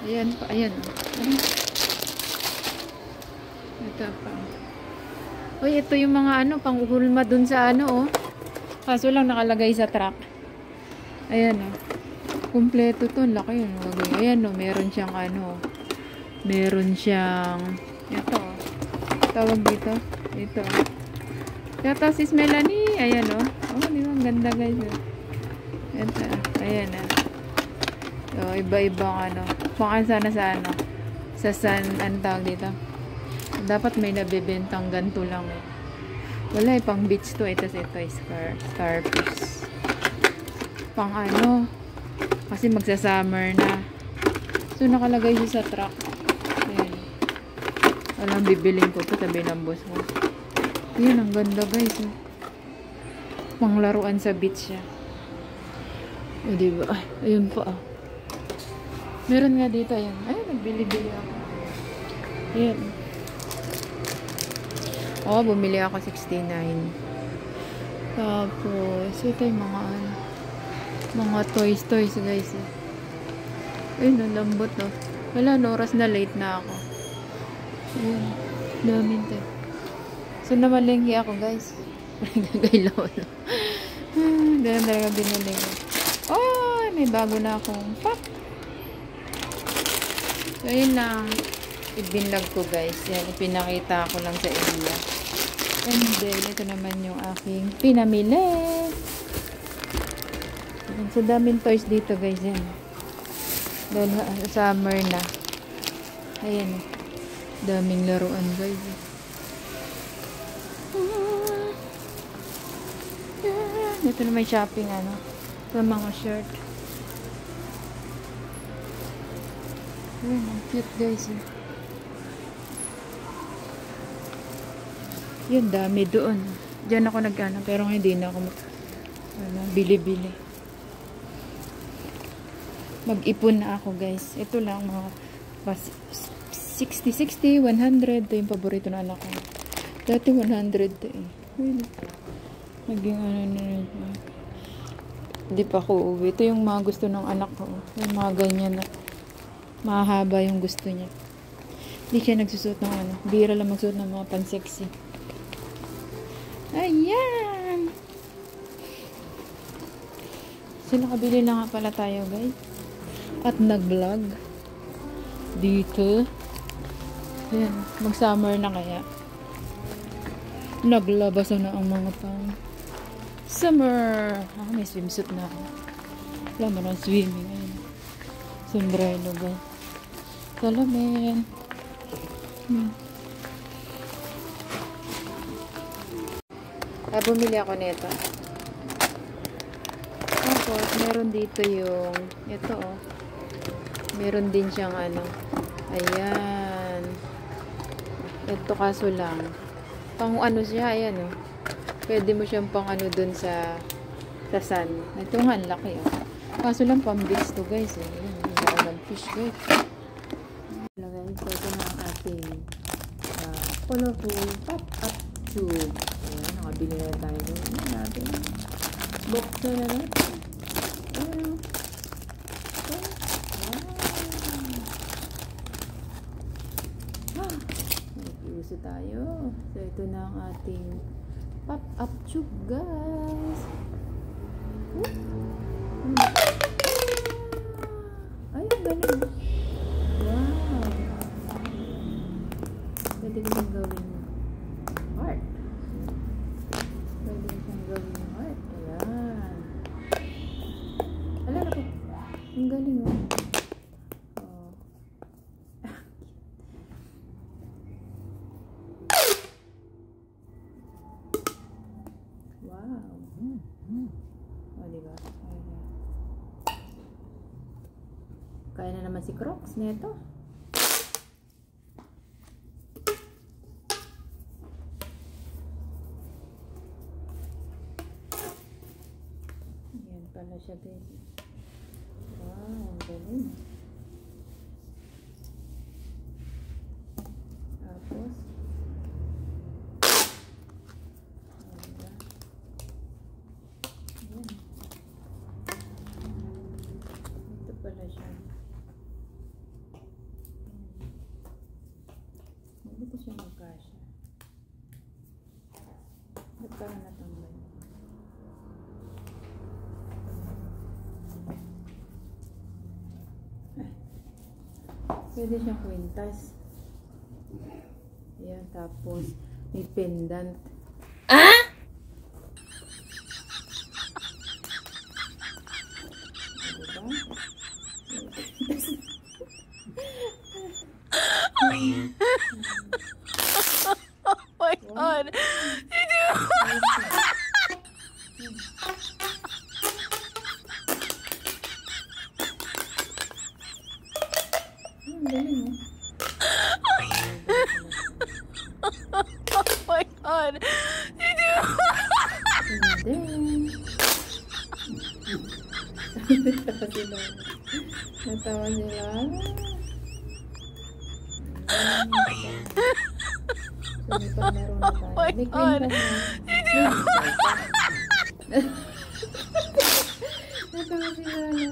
Ayan pa, ayan. Ano? Ito pa. Uy, ito yung mga ano, pang-uhulma dun sa ano, oh. Kaso lang nakalagay sa truck. Ayan, oh. Kumpleto to. Laki yun. Ayan, oh. Meron siyang ano. Meron siyang ito, oh. Tawag dito. Ito, oh. Ito, sis Melanie. Ayan, oh. Oh, di ba? Ang ganda, guys, oh. Ito, ayan, oh. So, iba-ibang ano. Pang sana sa ano. Sa sun, ang tawag dito. Dapat may nabibentang ganito lang, eh. Wala, eh. Pang beach to. Ito starfish. Pang ano. Kasi magsa-summer na. So, nakalagay siya sa truck. Ayan. Walang bibiling ko to. Sabi ng boss ko. Ayan, ang ganda, guys. Oh. Panglaruan sa beach siya. O, diba? Ay, ayun pa, ah. Meron nga dito, ayan. Ay, nagbili-bili ako. Ayan. Oo, bumili ako 69. Tapos, ito yung mga toys, guys. Ayun, ang lambot, oh. Wala, no, oras na late na ako. Ayun, damin to. So, namalenghi ako, guys. Gagaylaw, no. Dahil talaga binili ko. Oh, may bago na akong pop. So, ayun lang. Ibinlog ko, guys. Yan, ipinakita ko lang sa inyo. And then, ito naman yung aking pinamili. Yan, so, daming toys dito, guys. Yan. Dahil summer na. Ayan. Daming laruan, guys. Ito na may shopping, ano. Sa mga shirt. Ayan, ang cute, guys. Yun, dami doon. Diyan ako nag-ano, pero hindi na ako bili-bili. Mag-ipon na ako, guys. Ito lang, mga 60, 100. Ito yung paborito na anak ko. Dati 100 to, eh. Naging ano na rin. Hindi pa ako uwi. Ito yung mga gusto ng anak ko. Yung mga ganyan na mahaba yung gusto niya. Hindi siya nagsusuot ng ano. Bira lang magsuot ng mga pan-sexy. Ayan! So, nakabili na nga pala tayo, guys. At nag-vlog. Dito. Ayan. Mag-summer na kaya. Naglabas na ang mga pang summer. Ah, may swimsuit na ako. Wala mo ng swimming. Ayan. Sombrero, guys. Salamin. Bumili ako nito. Tapos, meron dito yung ito, oh. Meron din siyang ano. Ayan. Ito kaso lang. Pang ano siya, ayan, oh. Pwede mo siyang pang ano dun sa sun. Ito nga, ang laki, oh. Kaso lang, pang beach to, guys, eh. Ayan, hindi ako ng fish, guys. Lagay ko ito na ang ating colorful pop-up tube. Ayan, nakabili na tayo. Ayan natin. Buksan na natin. Ayan. Nag-iuso tayo. So, ito na ang ating pop-up tube, guys. Ay, ang galing. Wow. Pwede ko siyang gawin art. Pwede ko siyang gawin art. Ayan. Alala ko. Ang galing, oh. Wow. O, diba? Kaya na naman si Crocs nito. Yan pala siya, guys. Wow, ang galing. Tapos, ito pala siya. Dito siya magkasya. Ba't parang natanggal? Pwede siyang kwintas. Ayan, tapos may pendant. Ah? Diba? Oh my god. Galing, oh. Oh my god. Hindi. Natawa sila. Natawa sila. So, may palaro na tayo. my May God. kwintas na. Natawa sila.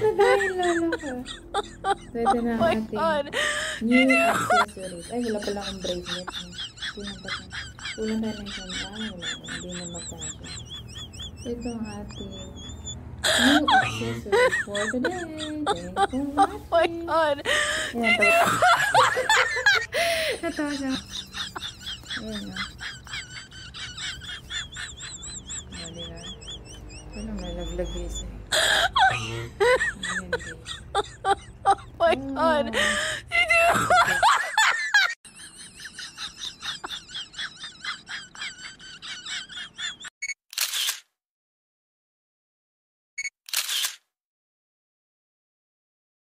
Nadahil lalo ka. Pwede na Oh my ating god. new accessories. Ay, wala pala akong bracelet. Kulang pa tayo. Kulang tayo ng isang. Wala. Hindi na magkasya. So, ito ang ating new accessories for today. Thank you for Oh my watching. god. Ayan, natawa. Natawa siya. Ayan na. Mali na. Ano, nalaglag guys eh. Ayan guys. Oh my god. Ah.